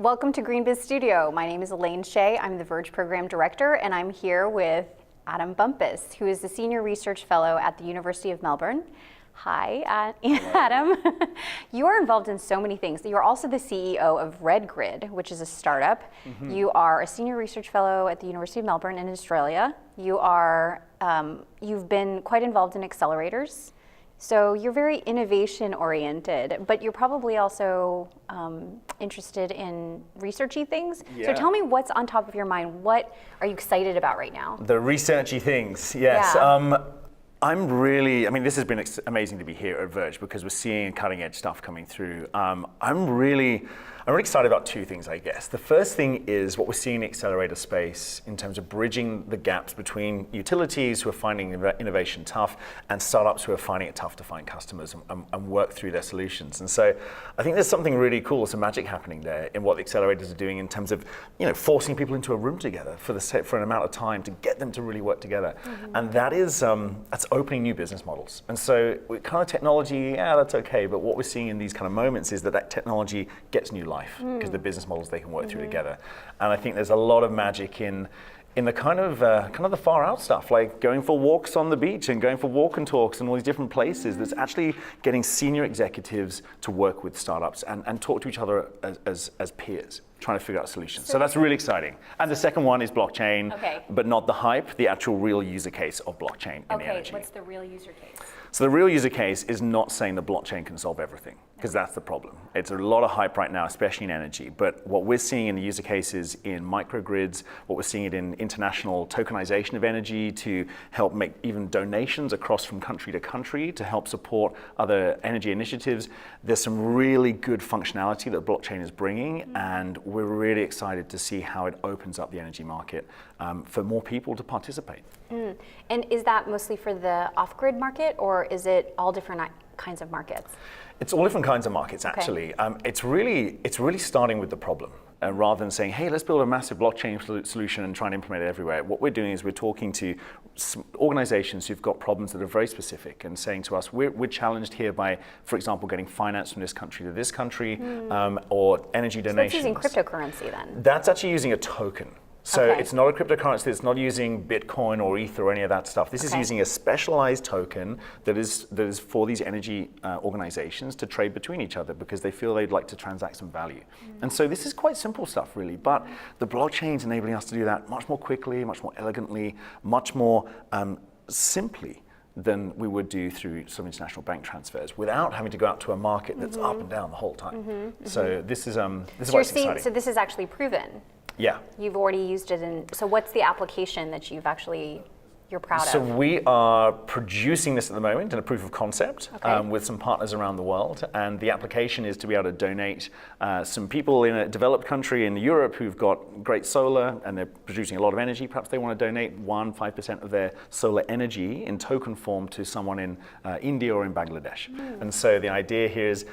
Welcome to GreenBiz Studio. My name is Elaine Shea. I'm the Verge Program Director, and I'm here with Adam Bumpus, who is the Senior Research Fellow at the University of Melbourne. Hi, Adam. You are involved in so many things. You're also the CEO of RedGrid, which is a startup. Mm-hmm. You are a Senior Research Fellow at the University of Melbourne in Australia. You are, you've been quite involved in accelerators. So you're very innovation oriented, but you're probably also interested in researchy things. Yeah. So tell me what's on top of your mind. What are you excited about right now? The researchy things, yes. Yeah. This has been amazing to be here at Verge because we're seeing cutting edge stuff coming through. I'm really excited about two things, I guess. The first thing is what we're seeing in the accelerator space in terms of bridging the gaps between utilities who are finding innovation tough and startups who are finding it tough to find customers and work through their solutions. And so I think there's something really cool, some magic happening there in what the accelerators are doing in terms of, forcing people into a room together for an amount of time to get them to really work together. Mm-hmm. And that is, that's opening new business models. And so kind of technology, that's okay, but what we're seeing in these kind of moments is that technology gets new life because the business models they can work through together. And I think there's a lot of magic in the kind of the far out stuff, like going for walks on the beach and going for walk and talks and all these different places. That's actually getting senior executives to work with startups and talk to each other as peers, trying to figure out solutions. So that's really exciting. And the second one is blockchain, but not the hype, the actual real user case of blockchain in the energy. What's the real user case? So the real user case is not saying that blockchain can solve everything, because that's the problem. It's a lot of hype right now, especially in energy. But what we're seeing in the use cases in microgrids, what we're seeing it in international tokenization of energy to help make even donations across from country to country to help support other energy initiatives. There's some really good functionality that blockchain is bringing, and we're really excited to see how it opens up the energy market for more people to participate. And is that mostly for the off-grid market, or is it all different kinds of markets? It's all different kinds of markets, actually. It's really starting with the problem. Rather than saying, hey, let's build a massive blockchain solution and try and implement it everywhere. What we're doing is we're talking to organizations who've got problems that are very specific and saying to us, we're challenged here by, for example, getting finance from this country to this country, or energy donations. So that's using cryptocurrency then? That's actually using a token. So it's not a cryptocurrency, it's not using Bitcoin or Ether or any of that stuff. This is using a specialized token that is for these energy organizations to trade between each other because they feel they'd like to transact some value. And so this is quite simple stuff, really, but the blockchain's enabling us to do that much more quickly, much more elegantly, much more simply than we would do through some international bank transfers without having to go out to a market that's up and down the whole time. So this is why it's exciting. So this is actually proven? Yeah. You've already used it so what's the application that you're proud of? So we are producing this at the moment in a proof of concept with some partners around the world. And the application is to be able to donate some people in a developed country in Europe who've got great solar and they're producing a lot of energy. Perhaps they want to donate 5% of their solar energy in token form to someone in India or in Bangladesh. And so the idea here is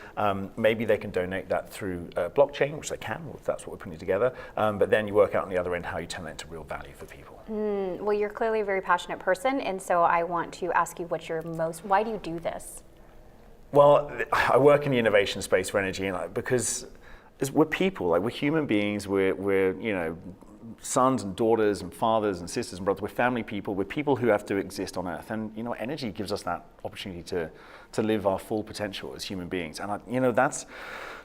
maybe they can donate that through blockchain, which they can, if that's what we're putting together. But then you work out on the other end how you turn that into real value for people. Well, you're clearly a very passionate person, and so I want to ask you why do you do this? Well, I work in the innovation space for energy, because we're people, we're human beings, we're sons and daughters and fathers and sisters and brothers, we're family people, we're people who have to exist on Earth, and energy gives us that opportunity to live our full potential as human beings, and that's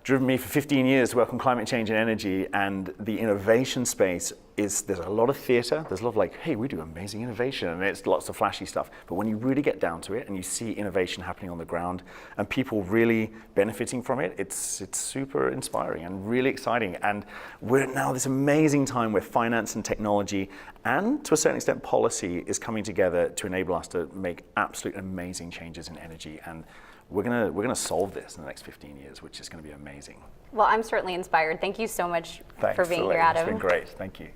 driven me for 15 years to work on climate change and energy, and the innovation space there's a lot of theater, there's a lot of hey, we do amazing innovation, and it's lots of flashy stuff, but when you really get down to it and you see innovation happening on the ground and people really benefiting from it, it's super inspiring and really exciting. And we're now this amazing time where finance and technology and to a certain extent policy is coming together to enable us to make absolute amazing changes in energy, and we're gonna solve this in the next 15 years, which is gonna be amazing. Well, I'm certainly inspired. Thanks, for being here, Adam. It's been great. Thank you.